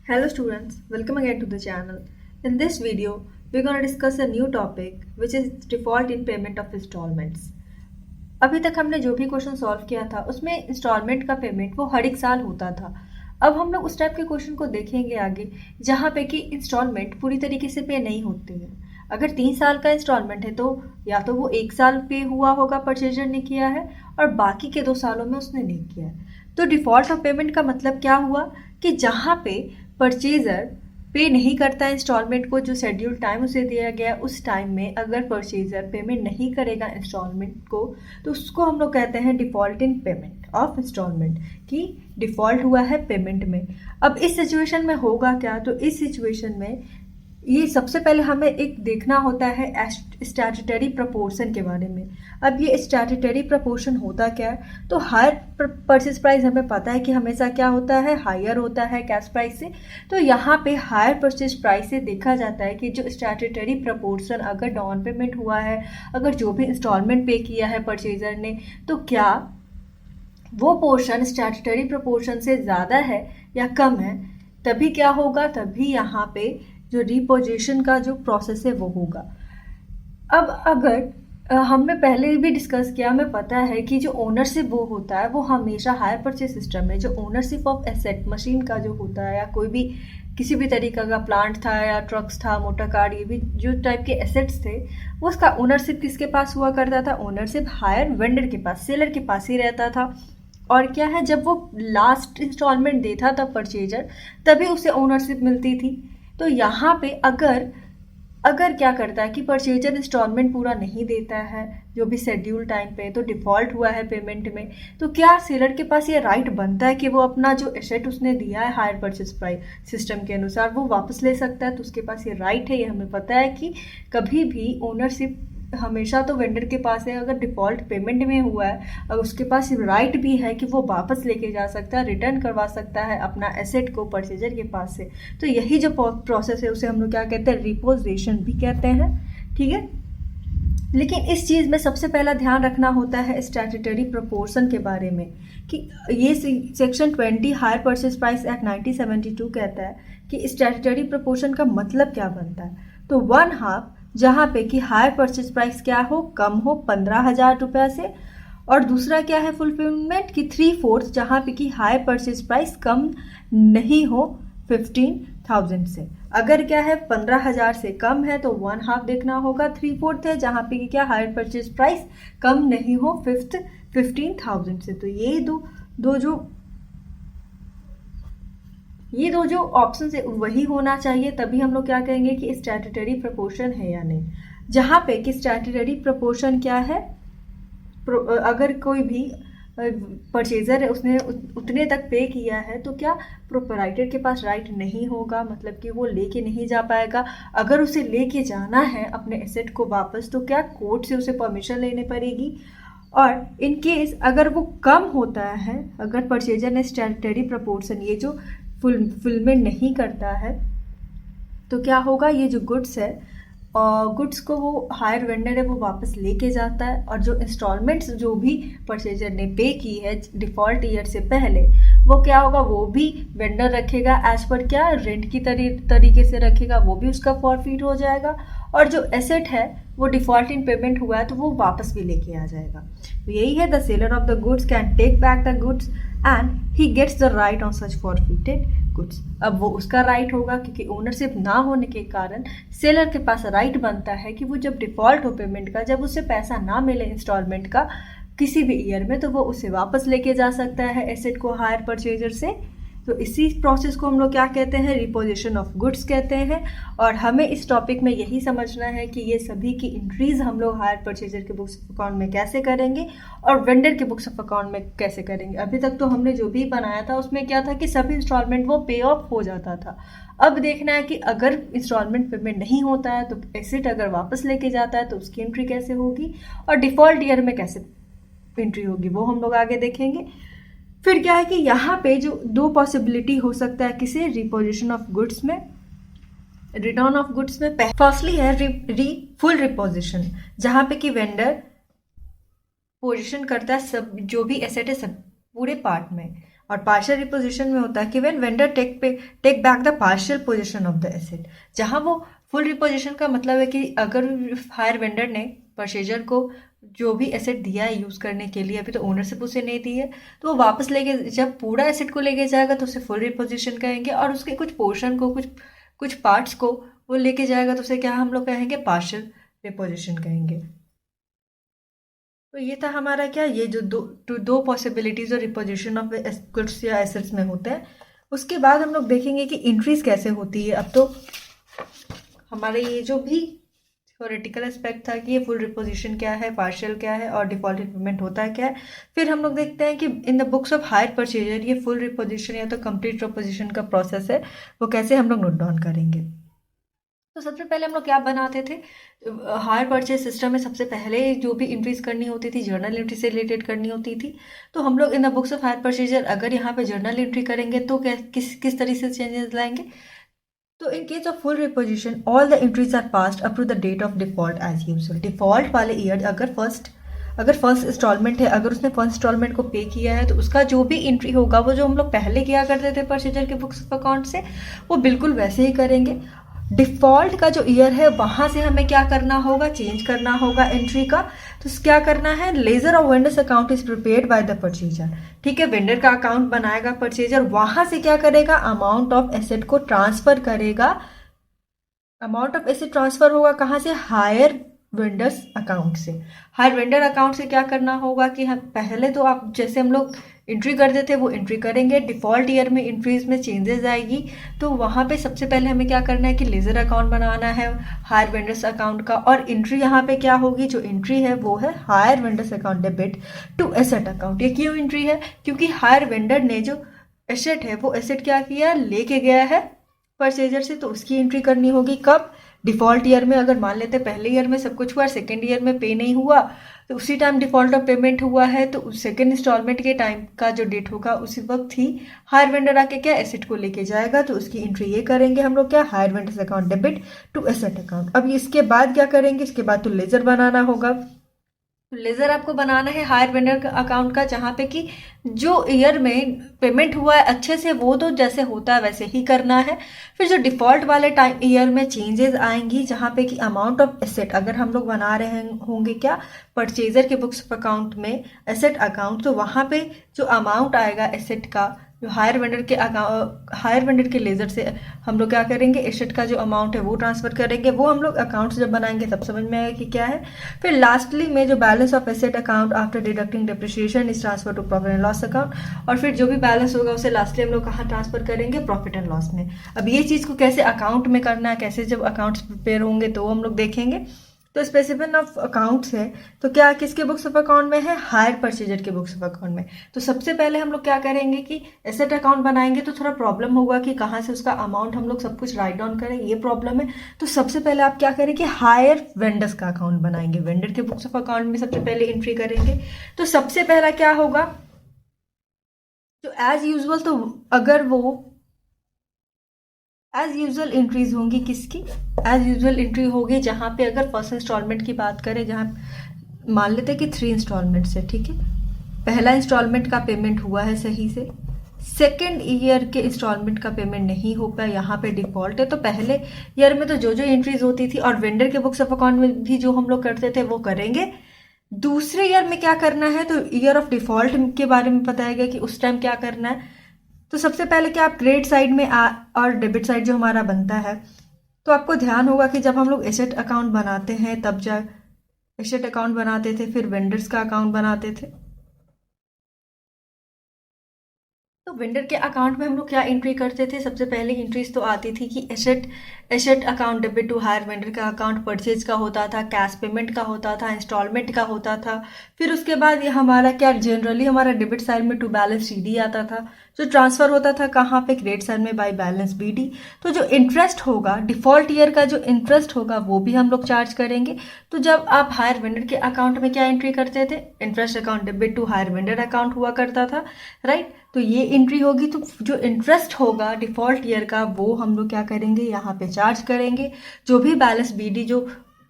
Hello students, welcome again to the channel. In this video, we're going to discuss a new topic which is default in payment of installments. अभी तक हमने जो भी question solve किया था उसमें instalment का पेमेंट वो हर एक साल होता था। अब हम लोग उस टाइप के क्वेश्चन को देखेंगे आगे जहाँ पे कि इंस्टॉलमेंट पूरी तरीके से पे नहीं होते हैं। अगर 3 साल का इंस्टॉलमेंट है तो या तो वो 1 साल पे हुआ होगा, परचेजर ने किया है, और बाकी के 2 सालों में उसने नहीं किया है। तो डिफ़ॉल्ट ऑफ पेमेंट का मतलब क्या हुआ कि जहाँ पे परचेज़र पे नहीं करता इंस्टॉलमेंट को, जो शेड्यूल टाइम उसे दिया गया उस टाइम में अगर परचेज़र पेमेंट नहीं करेगा इंस्टॉलमेंट को, तो उसको हम लोग कहते हैं default in payment of instalment, कि डिफ़ॉल्ट हुआ है पेमेंट में। अब इस सिचुएशन में होगा क्या? तो इस सिचुएशन में ये सबसे पहले हमें एक देखना होता है स्टैट्यूटरी प्रपोर्शन के बारे में। अब ये स्टैट्यूटरी प्रपोर्शन होता क्या है? तो हायर परचेज प्राइस हमें पता है कि हमेशा क्या होता है, हायर होता है कैश प्राइस से। तो यहाँ पे हायर परचेज प्राइस से देखा जाता है कि जो स्टैट्यूटरी प्रपोर्शन अगर डाउन पेमेंट हुआ है, अगर जो भी इंस्टॉलमेंट पे किया है परचेजर ने, तो क्या वो पोर्शन स्टैट्यूटरी प्रपोर्शन से ज़्यादा है या कम है। तभी क्या होगा, तभी यहाँ पे जो रिपोजिशन का जो प्रोसेस है वो होगा। अब अगर हमने पहले भी डिस्कस किया, हमें पता है कि जो ओनरशिप वो होता है वो हमेशा हायर परचेज सिस्टम में जो ओनरशिप ऑफ एसेट मशीन का जो होता है, या कोई भी किसी भी तरीका का प्लांट था या ट्रक्स था, मोटर कार, ये भी जो टाइप के एसेट्स थे, वो उसका ओनरशिप किसके पास हुआ करता था? ओनरशिप हायर वेंडर के पास, सेलर के पास ही रहता था। और क्या है, जब वो लास्ट इंस्टॉलमेंट देता था परचेजर, तभी उसे ओनरशिप मिलती थी। तो यहाँ पे अगर क्या करता है कि परचेजर इंस्टॉलमेंट पूरा नहीं देता है जो भी शेड्यूल टाइम पे, तो डिफ़ॉल्ट हुआ है पेमेंट में, तो क्या सेलर के पास ये राइट बनता है कि वो अपना जो एसेट उसने दिया है हायर परचेज प्राइस सिस्टम के अनुसार वो वापस ले सकता है? तो उसके पास ये राइट है। ये हमें पता है कि कभी भी ओनरशिप हमेशा तो वेंडर के पास है। अगर डिफ़ॉल्ट पेमेंट में हुआ है और उसके पास राइट भी है कि वो वापस लेके जा सकता है, रिटर्न करवा सकता है अपना एसेट को परचेजर के पास से। तो यही जो प्रोसेस है उसे हम लोग क्या कहते हैं? रिपोजिशन भी कहते हैं। ठीक है, लेकिन इस चीज़ में सबसे पहला ध्यान रखना होता है स्टैट्यूटरी प्रपोर्शन के बारे में, कि ये section 20 hire purchase price act 1972 कहता है कि स्टैट्यूटरी प्रपोर्शन का मतलब क्या बनता है। तो 1/2, जहाँ पे कि हायर परचेज प्राइस क्या हो, कम हो 15,000 रुपया से, और दूसरा क्या है फुलफिलमेंट की 3/4, जहाँ पे कि हायर परचेज प्राइस कम नहीं हो 15,000 से। अगर क्या है 15,000 से कम है तो 1/2 देखना होगा, 3/4 है जहाँ पे कि क्या हायर परचेज प्राइस कम नहीं हो 15,000 से। तो ये दो जो ऑप्शन है वही होना चाहिए, तभी हम लोग क्या कहेंगे कि स्टैट्यूटरी प्रपोर्शन है या नहीं। जहाँ पे कि स्टैट्यूटरी प्रपोर्शन क्या है, अगर कोई भी परचेजर है उसने उतने तक पे किया है, तो क्या प्रोपराइटर के पास राइट नहीं होगा, मतलब कि वो लेके नहीं जा पाएगा। अगर उसे लेके जाना है अपने एसेट को वापस, तो क्या कोर्ट से उसे परमिशन लेनी पड़ेगी। और इन केस अगर वो कम होता है, अगर परचेजर ने स्टैट्यूटरी प्रपोर्शन ये जो फुलफिलमेंट नहीं करता है, तो क्या होगा, ये जो गुड्स है और गुड्स को वो हायर वेंडर है वो वापस लेके जाता है, और जो इंस्टॉलमेंट्स जो भी परचेजर ने पे की है डिफ़ॉल्ट ईयर से पहले, वो क्या होगा, वो भी वेंडर रखेगा एज पर क्या रेंट की तरीके से रखेगा, वो भी उसका फॉरफिट हो जाएगा। और जो एसेट है वो डिफ़ॉल्ट इन पेमेंट हुआ है तो वो वापस भी लेके आ जाएगा। तो यही है, the seller of the goods can take back the goods and he gets the right on such forfeited goods. अब वो उसका राइट होगा क्योंकि ओनरशिप ना होने के कारण सेलर के पास राइट बनता है कि वो जब डिफ़ॉल्ट हो पेमेंट का, जब उसे पैसा ना मिले इंस्टॉलमेंट का किसी भी ईयर में, तो वो उसे वापस लेके जा सकता है एसेट को हायर परचेजर से। तो इसी प्रोसेस को हम लोग क्या कहते हैं? रिपोजिशन ऑफ गुड्स कहते हैं। और हमें इस टॉपिक में यही समझना है कि ये सभी की एंट्रीज हम लोग हायर परचेजर के बुक्स ऑफ अकाउंट में कैसे करेंगे और वेंडर के बुक्स ऑफ अकाउंट में कैसे करेंगे। अभी तक तो हमने जो भी बनाया था उसमें क्या था कि सभी इंस्टॉलमेंट वो पे ऑफ हो जाता था। अब देखना है कि अगर इंस्टॉलमेंट पेमेंट नहीं होता है तो एसेट अगर वापस लेके जाता है तो उसकी एंट्री कैसे होगी, और डिफ़ॉल्ट ईयर में कैसे एंट्री होगी, वो हम लोग आगे देखेंगे। फिर क्या है कि यहाँ पे जो दो पॉसिबिलिटी हो सकता है किसी रिपोजिशन ऑफ गुड्स में, रिटर्न ऑफ गुड्स में। फर्स्टली है फुल रिपोजिशन, जहाँ पे कि वेंडर पोजीशन करता है सब जो भी एसेट है सब पूरे पार्ट में, और पार्शियल रिपोजिशन में होता है कि when vendor take back the partial position of the asset. जहां वो फुल रिपोजिशन का मतलब है कि अगर हायर वेंडर ने परचेजर को जो भी एसेट दिया है यूज करने के लिए, अभी तो ओनरशिप उसे नहीं दी है, तो वो वापस लेके जब पूरा एसेट को लेके जाएगा तो उसे फुल रिपोजिशन कहेंगे, और उसके कुछ पोर्शन को कुछ पार्ट्स को वो लेके जाएगा तो उसे क्या हम लोग कहेंगे, पार्शियल रिपोजिशन कहेंगे। तो ये था हमारा क्या, ये जो दो पॉसिबिलिटीज और रिपोजिशन ऑफ गुड्स या एसेट्स में होते हैं। उसके बाद हम लोग देखेंगे कि इंट्रीज कैसे होती है। अब तो हमारे ये जो भी थ्योरेटिकल एस्पेक्ट था कि ये फुल रिपोजिशन क्या है, पार्शियल क्या है और डिफॉल्टेड पेमेंट होता है क्या है, फिर हम लोग देखते हैं कि in the books of hire purchaser ये फुल रिपोजिशन या तो कंप्लीट रिपोजिशन का प्रोसेस है, वो कैसे हम लोग नोट डाउन करेंगे। तो सबसे पहले हम लोग क्या बनाते थे, हायर परचेज सिस्टम में सबसे पहले जो भी एंट्रीज करनी होती थी जर्नल एंट्री से रिलेटेड करनी होती थी। तो हम लोग in the books of hire purchaser अगर यहाँ पे जर्नल एंट्री करेंगे तो किस तरीके से चेंजेस लाएंगे। तो in case of full repossession all the entries are passed up to the date of default as usual. Default वाले ईयर अगर फर्स्ट इंस्टॉलमेंट है, अगर उसने फर्स्ट इंस्टॉलमेंट को पे किया है तो उसका जो भी एंट्री होगा वो जो हम लोग पहले किया करते थे परचेजर के बुक्स ऑफ अकाउंट से, वो बिल्कुल वैसे ही करेंगे। डिफॉल्ट का जो ईयर है वहां से हमें क्या करना होगा, चेंज करना होगा एंट्री का। तो क्या करना है, laser of vendors account is prepared by the purchaser. ठीक है, वेंडर का अकाउंट बनाएगा परचेजर, वहां से क्या करेगा, अमाउंट ऑफ एसेट को ट्रांसफर करेगा। अमाउंट ऑफ एसेट ट्रांसफर होगा कहाँ से, हायर वेंडर्स अकाउंट से। हायर वेंडर अकाउंट से क्या करना होगा कि हम पहले तो आप जैसे हम लोग एंट्री करते थे वो एंट्री करेंगे। डिफॉल्ट ईयर में एंट्रीज में चेंजेस आएगी तो वहाँ पे सबसे पहले हमें क्या करना है कि लेजर अकाउंट बनाना है हायर वेंडर्स अकाउंट का, और एंट्री यहाँ पे क्या होगी, जो एंट्री है वो है hire vendors account debit to asset account. ये क्यों एंट्री है, क्योंकि हायर वेंडर ने जो एसेट है वो एसेट क्या किया, लेके गया है परचेजर से, तो उसकी एंट्री करनी होगी कब, डिफॉल्ट ईयर में। अगर मान लेते पहले ईयर में सब कुछ हुआ, सेकेंड ईयर में पे नहीं हुआ, तो उसी टाइम डिफॉल्ट ऑफ पेमेंट हुआ है, तो सेकेंड इंस्टॉलमेंट के टाइम का जो डेट होगा उसी वक्त ही हायर वेंडर आके क्या एसेट को लेके जाएगा, तो उसकी एंट्री ये करेंगे हम लोग क्या, hire vendors account debit to asset account. अब इसके बाद क्या करेंगे, इसके बाद तो लेजर बनाना होगा। तो लेजर आपको बनाना है हायर वेंडर अकाउंट का, जहाँ पे कि जो ईयर में पेमेंट हुआ है अच्छे से वो तो जैसे होता है वैसे ही करना है। फिर जो डिफॉल्ट वाले टाइम ईयर में चेंजेस आएंगी, जहाँ पे कि अमाउंट ऑफ एसेट अगर हम लोग बना रहे होंगे क्या, परचेजर के बुक्स ऑफ अकाउंट में एसेट अकाउंट, तो वहाँ पे जो अमाउंट आएगा एसेट का, जो हायर वेंडर के लेजर से हम लोग क्या करेंगे, एसेट का जो अमाउंट है वो ट्रांसफर करेंगे। वो हम लोग अकाउंट जब बनाएंगे तब समझ में आएगा कि क्या है। फिर लास्टली में जो balance of asset account after deducting depreciation is transfer to profit and loss account, और फिर जो भी बैलेंस होगा उसे लास्टली हम लोग कहाँ ट्रांसफर करेंगे, प्रॉफिट एंड लॉस में। अब ये चीज़ को कैसे अकाउंट में करना है, कैसे जब अकाउंट्स प्रिपेयर होंगे तो हम लोग देखेंगे। तो स्पेसिफिक ऑफ अकाउंट्स है तो क्या किसके बुक्स ऑफ अकाउंट में है, हायर परचेजर के बुक्स ऑफ अकाउंट में। तो सबसे पहले हम लोग क्या करेंगे कि एसेट अकाउंट बनाएंगे तो थोड़ा प्रॉब्लम होगा कि कहाँ से उसका अमाउंट हम लोग सब कुछ राइट डाउन करें, ये प्रॉब्लम है। तो सबसे पहले आप क्या करें कि हायर वेंडर्स का अकाउंट बनाएंगे, वेंडर के बुक्स ऑफ अकाउंट में सबसे पहले एंट्री करेंगे। तो सबसे पहला क्या होगा, तो एज यूजुअल, तो अगर वो एज यूजुअल एंट्रीज होंगी किसकी, एज यूजुअल एंट्री होगी जहाँ पे अगर फर्स्ट इंस्टॉलमेंट की बात करें, जहाँ मान लेते हैं कि 3 इंस्टॉलमेंट्स है, ठीक है, पहला इंस्टॉलमेंट का पेमेंट हुआ है सही से, सेकेंड ईयर के इंस्टॉलमेंट का पेमेंट नहीं हो पाया, यहाँ पे डिफॉल्ट है। तो पहले ईयर में तो जो एंट्रीज होती थी और वेंडर के बुक्स ऑफ अकाउंट में भी जो हम लोग करते थे वो करेंगे। दूसरे ईयर में क्या करना है, तो ईयर ऑफ डिफॉल्ट के बारे में बताया गया कि उस टाइम क्या करना है। तो सबसे पहले क्या, आप क्रेडिट साइड में और डेबिट साइड जो हमारा बनता है, तो आपको ध्यान होगा कि जब हम लोग एसेट अकाउंट बनाते हैं तब जब एसेट अकाउंट बनाते थे फिर वेंडर्स का अकाउंट बनाते थे। तो वेंडर के अकाउंट में हम लोग क्या एंट्री करते थे, सबसे पहले एंट्रीज तो आती थी कि asset account debit to hire vendor का अकाउंट परचेज का होता था, कैश पेमेंट का होता था, इंस्टॉलमेंट का होता था। फिर उसके बाद ये हमारा क्या, जनरली हमारा डेबिट साइड में टू बैलेंस सीडी आता था, जो ट्रांसफर होता था कहाँ पे, क्रेडिट साइड में बाय बैलेंस बीडी। तो जो इंटरेस्ट होगा, डिफॉल्ट ईयर का जो इंटरेस्ट होगा वो भी हम लोग चार्ज करेंगे। तो जब आप हायर वेंडर के अकाउंट में क्या एंट्री करते थे, interest account debit to hire vendor account हुआ करता था, राइट। तो ये एंट्री होगी, तो जो इंटरेस्ट होगा डिफॉल्ट ईयर का वो हम लोग क्या करेंगे, यहाँ पे चार्ज करेंगे। जो भी बैलेंस बीडी, जो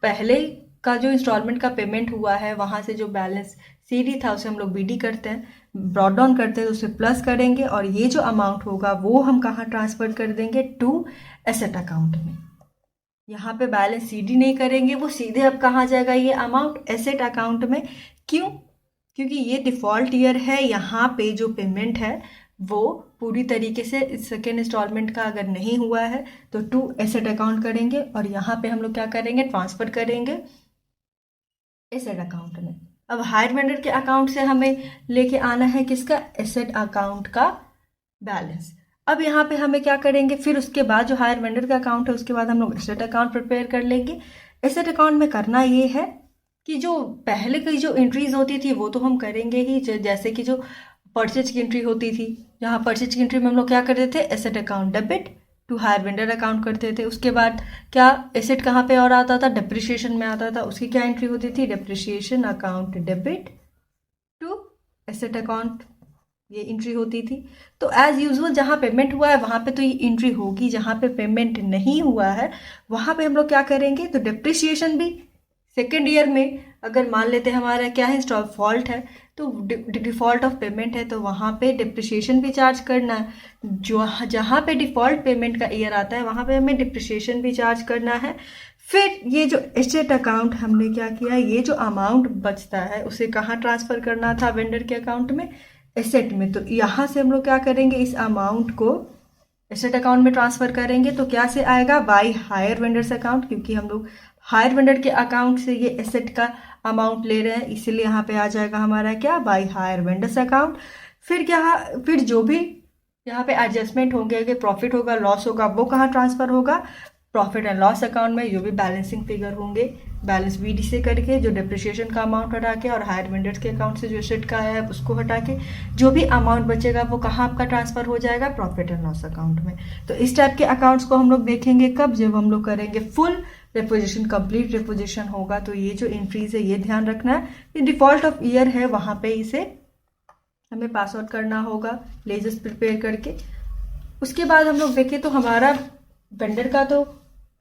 पहले का जो इंस्टॉलमेंट का पेमेंट हुआ है वहाँ से जो बैलेंस CD था उसे हम लोग BD करते हैं, ब्रॉट डाउन करते हैं तो उसे प्लस करेंगे और ये जो अमाउंट होगा वो हम कहाँ ट्रांसफ़र कर देंगे, टू एसेट अकाउंट में। यहाँ पे बैलेंस CD नहीं करेंगे, वो सीधे अब कहाँ जाएगा, ये अमाउंट एसेट अकाउंट में। क्यों? क्योंकि ये डिफ़ॉल्ट ईयर है, यहाँ पे जो पेमेंट है वो पूरी तरीके से सेकेंड इंस्टॉलमेंट का अगर नहीं हुआ है तो टू एसेट अकाउंट करेंगे और यहाँ पे हम लोग क्या करेंगे, ट्रांसफ़र करेंगे एसेट अकाउंट में। अब हायर वेंडर के अकाउंट से हमें लेके आना है किसका, एसेट अकाउंट का बैलेंस। अब यहाँ पे हमें क्या करेंगे, फिर उसके बाद जो हायर वेंडर का अकाउंट है उसके बाद हम लोग एसेट अकाउंट प्रिपेयर कर लेंगे। एसेट अकाउंट में करना ये है कि जो पहले की जो एंट्रीज होती थी वो तो हम करेंगे ही, जैसे कि जो परचेज की एंट्री होती थी, जहाँ परचेज की एंट्री में हम लोग क्या करते थे, asset account debit to hire vendor account करते थे। उसके बाद क्या एसेट कहाँ पे और आता था, डिप्रिशिएशन में आता था, उसकी क्या एंट्री होती थी, depreciation account debit to asset account, ये एंट्री होती थी। तो एज यूजुअल जहाँ पेमेंट हुआ है वहाँ पे तो ये एंट्री होगी, जहाँ पे पेमेंट नहीं हुआ है वहाँ पे हम लोग क्या करेंगे, तो डिप्रिशिएशन भी सेकेंड ईयर में अगर मान लेते हैं हमारा क्या है, स्टॉक फॉल्ट है तो डिफ़ॉल्ट ऑफ पेमेंट है तो वहाँ पे डिप्रिशिएशन भी चार्ज करना है। जो जहाँ पे डिफ़ॉल्ट पेमेंट का ईयर आता है वहाँ पे हमें डिप्रिशिएशन भी चार्ज करना है। फिर ये जो एसेट अकाउंट हमने क्या किया, ये जो अमाउंट बचता है उसे कहाँ ट्रांसफ़र करना था, वेंडर के अकाउंट में, एसेट में। तो यहाँ से हम लोग क्या करेंगे, इस अमाउंट को एसेट अकाउंट में ट्रांसफ़र करेंगे तो क्या से आएगा, बाय हायर वेंडर्स अकाउंट, क्योंकि हम लोग हायर वेंडर के अकाउंट से ये एसेट का अमाउंट ले रहे हैं इसीलिए यहाँ पे आ जाएगा हमारा क्या, बाय हायर वेंडर्स अकाउंट। फिर क्या, फिर जो भी यहाँ पे एडजस्टमेंट होंगे, अगर प्रॉफिट होगा लॉस होगा वो कहाँ ट्रांसफ़र होगा, प्रॉफिट एंड लॉस अकाउंट में। जो भी बैलेंसिंग फिगर होंगे बैलेंस BD से करके, जो डिप्रिशिएशन का अमाउंट हटा के और हायर वेंडर्स के अकाउंट से जो एसेट का आया है उसको हटा के जो भी अमाउंट बचेगा वो कहाँ आपका ट्रांसफ़र हो जाएगा, प्रॉफिट एंड लॉस अकाउंट में। तो इस टाइप के अकाउंट्स को हम लोग देखेंगे कब, जब हम लोग करेंगे फुल रिपोजिशन, कंप्लीट रिपोजिशन होगा। तो ये जो एंट्रीज है ये ध्यान रखना है, ये डिफ़ॉल्ट ऑफ ईयर है वहाँ पे इसे हमें पास आउट करना होगा लेजर्स प्रिपेयर करके। उसके बाद हम लोग देखें तो हमारा वेंडर का तो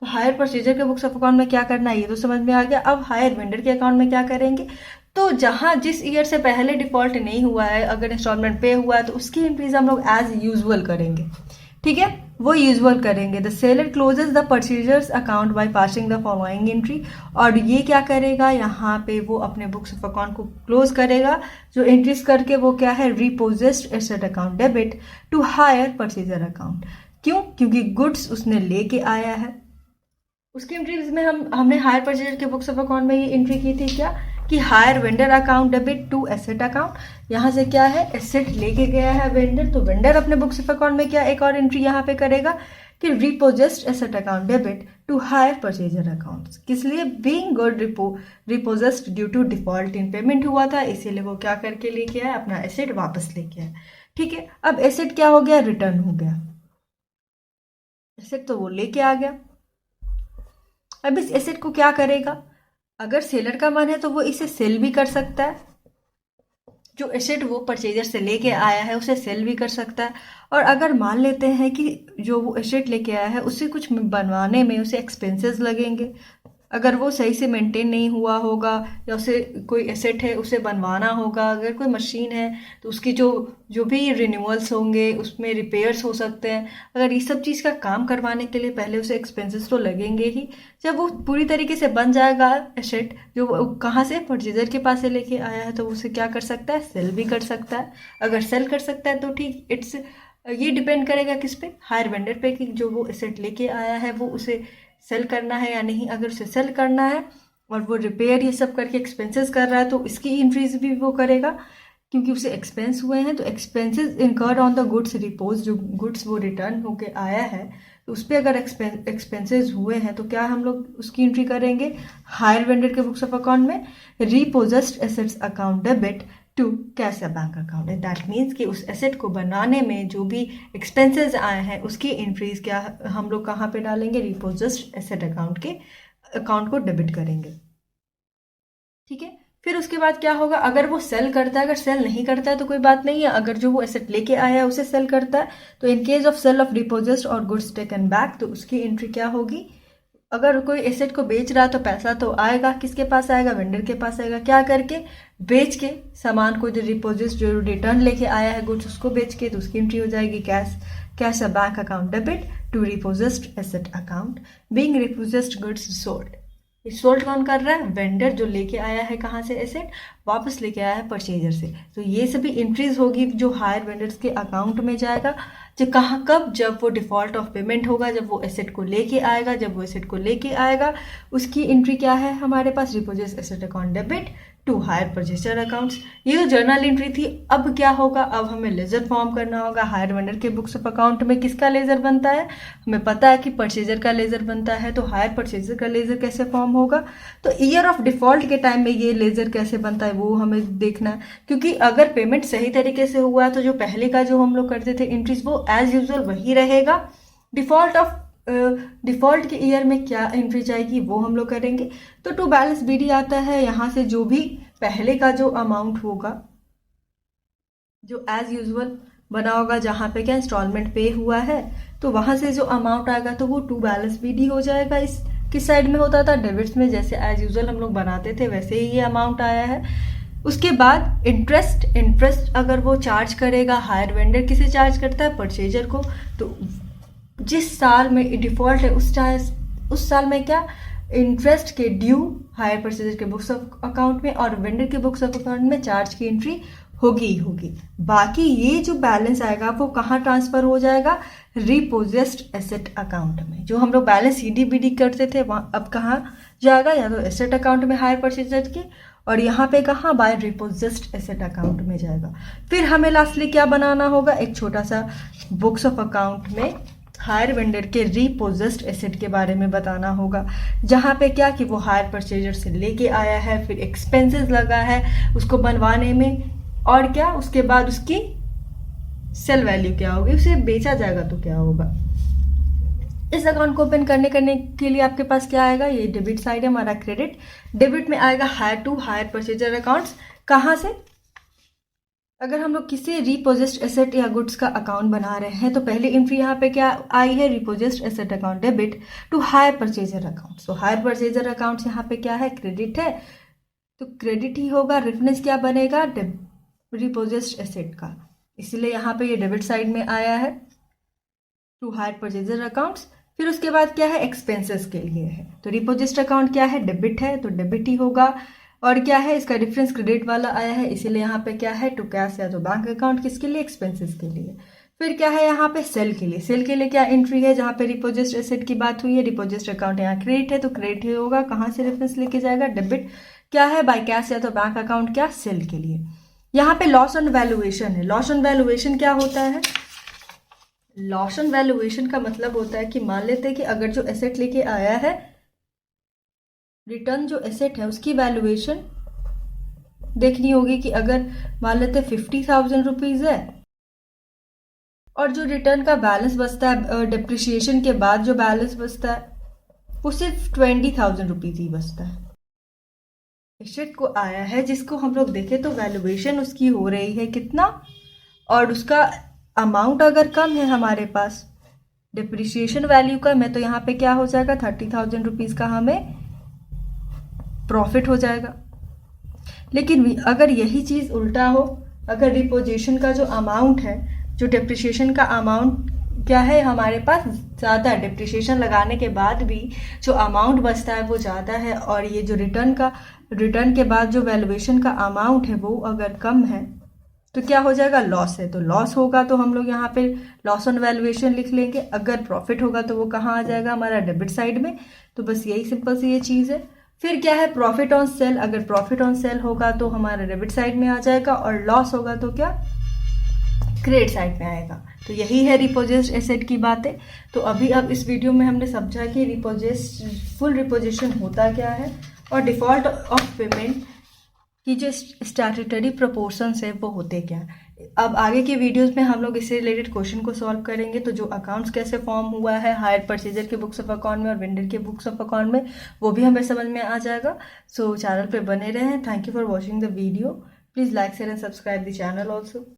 हायर परचेजर के बुक्स ऑफ अकाउंट में क्या करना है ये तो समझ में आ गया। अब हायर वेंडर के अकाउंट में क्या करेंगे, तो जहाँ जिस ईयर से पहले डिफ़ॉल्ट नहीं हुआ है अगर इंस्टॉलमेंट पे हुआ है तो उसकी एंट्रीज हम लोग एज यूजुअल करेंगे, ठीक है, वो यूजुअल करेंगे। The seller closes the purchaser's account by passing the following entry, और ये क्या करेगा, यहाँ पे वो अपने बुक्स ऑफ अकाउंट को क्लोज करेगा जो एंट्रीज करके, वो क्या है, repossessed asset account debit to hire purchaser account. क्यों, क्योंकि गुड्स उसने लेके आया है। उसकी एंट्रीज में हमने हायर परचेजर के बुक्स ऑफ अकाउंट में ये एंट्री की थी क्या, कि hire vendor account debit to asset account. यहाँ से क्या है, एसेट लेके गया है वेंडर, तो वेंडर अपने बुक्स ऑफ अकाउंट में क्या एक और एंट्री यहाँ पे करेगा कि repossessed asset account debit to hire purchaser account. किस लिए, being good repossessed due to default in payment हुआ था इसीलिए वो क्या करके लेके आया, अपना एसेट वापस लेके आया। ठीक है, अब एसेट क्या हो गया, रिटर्न हो गया, एसेट तो वो लेके आ गया। अब इस एसेट को क्या करेगा, अगर सेलर का मन है तो वो इसे सेल भी कर सकता है, जो एसेट वो परचेजर से लेके आया है उसे सेल भी कर सकता है। और अगर मान लेते हैं कि जो वो एसेट लेके आया है उससे कुछ बनवाने में उसे एक्सपेंसेस लगेंगे, अगर वो सही से मेंटेन नहीं हुआ होगा या उसे कोई एसेट है उसे बनवाना होगा, अगर कोई मशीन है तो उसकी जो भी रिन्यूअल्स होंगे उसमें रिपेयर्स हो सकते हैं, अगर ये सब चीज़ का काम करवाने के लिए पहले उसे एक्सपेंसेस तो लगेंगे ही। जब वो पूरी तरीके से बन जाएगा एसेट, जो वो कहाँ से, परचेजर के पास से लेके आया है, तो उसे क्या कर सकता है, सेल भी कर सकता है। अगर सेल कर सकता है तो ठीक, ये डिपेंड करेगा किस पे, हायर वेंडर पे, कि जो वो एसेट लेके आया है वो उसे सेल करना है या नहीं। अगर उसे सेल करना है और वो रिपेयर ये सब करके एक्सपेंसेस कर रहा है तो इसकी इंक्रीज भी वो करेगा, क्योंकि उसे एक्सपेंस हुए हैं। तो expenses incurred on the goods repose, जो गुड्स वो रिटर्न होके आया है तो उस पर अगर एक्सपेंसेस हुए हैं तो क्या हम लोग उसकी एंट्री करेंगे हायर वेंडर के बुक्स ऑफ अकाउंट में, repossessed assets account debit to cash या बैंक अकाउंट। दैट मीन्स कि उस एसेट को बनाने में जो भी एक्सपेंसेस आए हैं उसकी एंट्रीज क्या हम लोग कहाँ पे डालेंगे, रिपोजेस्ड एसेट अकाउंट के अकाउंट को डेबिट करेंगे। ठीक है, फिर उसके बाद क्या होगा, अगर वो सेल करता है, अगर सेल नहीं करता है तो कोई बात नहीं है, अगर जो वो एसेट लेके आया है उसे सेल करता है तो in case of sale of repossessed और गुड्स टेकन बैक तो उसकी एंट्री क्या होगी, अगर कोई एसेट को बेच रहा है तो पैसा तो आएगा, किसके पास आएगा? वेंडर के पास आएगा। क्या करके? बेच के सामान को, जो रिपोजिट, जो रिटर्न लेके आया है गुड्स, उसको बेच के, तो उसकी एंट्री हो जाएगी cash a bank account debit to repossessed asset account being repossessed goods sold. Sold कौन कर रहा है? वेंडर, जो लेके आया है कहाँ से एसेट, वापस लेके आया है परचेजर से। तो ये सभी एंट्रीज होगी जो हायर वेंडर्स के अकाउंट में जाएगा, जो कहाँ कब? जब वो डिफॉल्ट ऑफ पेमेंट होगा, जब वो एसेट को लेके आएगा। जब वो एसेट को लेके आएगा उसकी एंट्री क्या है हमारे पास? Repossessed asset account debit to hire purchaser accounts. ये जो जर्नल एंट्री थी, अब क्या होगा? अब हमें लेजर फॉर्म करना होगा। हायर वेंडर के बुक्स ऑफ अकाउंट में किसका लेजर बनता है? हमें पता है कि परचेजर का लेजर बनता है। तो हायर परचेजर का लेजर कैसे फॉर्म होगा? तो ईयर ऑफ डिफॉल्ट के टाइम में ये लेजर कैसे बनता है वो हमें देखना है, क्योंकि अगर पेमेंट सही तरीके से हुआ है तो जो पहले का जो हम लोग करते थे एंट्रीज, वो एज यूजुअल वही रहेगा। डिफॉल्ट के ईयर में क्या एंट्री जाएगी वो हम लोग करेंगे। तो टू बैलेंस बीडी आता है, यहाँ से जो भी पहले का जो अमाउंट होगा, जो एज यूजुअल बना होगा, जहाँ पे क्या इंस्टॉलमेंट पे हुआ है, तो वहाँ से जो अमाउंट आएगा तो वो टू बैलेंस बीडी हो जाएगा। इस किस साइड में होता था? डेबिट्स में। जैसे एज यूजुअल हम लोग बनाते थे वैसे ही ये अमाउंट आया है। उसके बाद इंटरेस्ट अगर वो चार्ज करेगा, हायर वेंडर किसे चार्ज करता है? परचेजर को। तो जिस साल में डिफॉल्ट है उस साल में क्या इंटरेस्ट के ड्यू हायर परचेजर के बुक्स ऑफ अकाउंट में और वेंडर के बुक्स ऑफ अकाउंट में चार्ज की एंट्री होगी ही होगी। बाकी ये जो बैलेंस आएगा वो कहाँ ट्रांसफर हो जाएगा? रिपोजेस्ड एसेट अकाउंट में। जो हम लोग बैलेंस सीडीबीडी करते थे वहाँ अब कहाँ जाएगा? या तो एसेट अकाउंट में हायर परचेजर के, और यहाँ पे कहाँ? बाय रिपोजेस्ड एसेट अकाउंट में जाएगा। फिर हमें लास्टली क्या बनाना होगा? एक छोटा सा बुक्स ऑफ अकाउंट में हायर वेंडर के रिपोजेस्ड एसेट के बारे में बताना होगा, जहाँ पे क्या कि वो हायर परचेजर से लेके आया है, फिर एक्सपेंसेस लगा है उसको बनवाने में, और क्या उसके बाद उसकी सेल वैल्यू क्या होगी, उसे बेचा जाएगा तो क्या होगा। इस अकाउंट को ओपन करने के लिए आपके पास क्या आएगा? ये डेबिट साइड है हमारा, क्रेडिट। डेबिट में आएगा हायर परचेजर अकाउंट्स। कहाँ से? अगर हम लोग किसी रिपोजिस्ड एसेट या गुड्स का अकाउंट बना रहे हैं तो पहली एंट्री यहाँ पे क्या आई है? Repossessed asset account debit to hire purchaser account. So hire purchaser account यहाँ पे क्या है? क्रेडिट है, तो क्रेडिट ही होगा। रेफरेंस क्या बनेगा? रिपोजिस्ड एसेट का, इसलिए यहाँ पे ये डेबिट साइड में आया है टू हायर परचेजर अकाउंट्स। फिर उसके बाद क्या है? एक्सपेंसेस के लिए है। तो रिपोजिस्ड अकाउंट क्या है? डेबिट है, तो डेबिट ही होगा। और क्या है? इसका डिफरेंस क्रेडिट वाला आया है, इसीलिए यहाँ पे क्या है? टू कैश या तो बैंक अकाउंट। किसके लिए? एक्सपेंसेस के लिए। फिर क्या है यहाँ पे? सेल के लिए। सेल के लिए क्या एंट्री है? जहाँ पे रिपोजिस्ड एसेट की बात हुई है, रिपोजिस्ड अकाउंट यहाँ क्रेडिट है तो क्रेडिट ही होगा। कहाँ से रेफरेंस लेके जाएगा? डेबिट। क्या है? बाय कैश या तो बैंक अकाउंट। क्या? सेल के लिए। यहाँ पे लॉस ऑन वैल्यूएशन है। लॉस ऑन वैल्यूएशन क्या होता है? लॉस ऑन वैल्यूएशन का मतलब होता है कि मान लेते हैं कि अगर जो एसेट लेके आया है, रिटर्न जो एसेट है उसकी वैल्यूएशन देखनी होगी कि अगर मान लेते 50,000 रुपीज है और जो रिटर्न का बैलेंस बचता है डिप्रिशिएशन के बाद जो बैलेंस बचता है वो सिर्फ 20,000 रुपीज ही बचता है। एसेट को आया है जिसको हम लोग देखें तो वैल्यूएशन उसकी हो रही है कितना, और उसका अमाउंट अगर कम है हमारे पास, डिप्रिशिएशन वैल्यू कम है, तो यहाँ पे क्या हो जाएगा? 30,000 रुपीज का हमें प्रॉफिट हो जाएगा। लेकिन अगर यही चीज़ उल्टा हो, अगर रिपोजिशन का जो अमाउंट है, जो डिप्रिशिएशन का अमाउंट क्या है हमारे पास ज़्यादा है, डिप्रिशिएशन लगाने के बाद भी जो अमाउंट बचता है वो ज़्यादा है, और ये जो रिटर्न के बाद जो वैल्यूएशन का अमाउंट है वो अगर कम है तो क्या हो जाएगा? लॉस है। तो लॉस होगा तो हम लोग यहाँ पे लॉस ऑन वैल्यूएशन लिख लेंगे। अगर प्रॉफिट होगा तो वो कहाँ आ जाएगा? हमारा डेबिट साइड में। तो बस यही सिंपल सी ये चीज़ है। फिर क्या है? Profit on sale. अगर प्रॉफिट ऑन सेल होगा तो हमारा डेबिट साइड में आ जाएगा, और लॉस होगा तो क्या? क्रेडिट साइड में आएगा। तो यही है रिपोजिस्ड एसेट की बातें। तो अभी अब इस वीडियो में हमने समझा कि फुल रिपोजिशन होता क्या है और डिफॉल्ट ऑफ पेमेंट की जो स्टैट्यूटरी प्रोपोर्शंस है वो होते क्या है। अब आगे के वीडियोस में हम लोग इससे रिलेटेड क्वेश्चन को सॉल्व करेंगे। तो जो अकाउंट्स कैसे फॉर्म हुआ है हायर परचेजर के बुक्स ऑफ अकाउंट में और वेंडर के बुक्स ऑफ अकाउंट में, वो भी हमें समझ में आ जाएगा। सो चैनल पे बने रहें। Thank you for watching the video. Please like share and subscribe the channel also.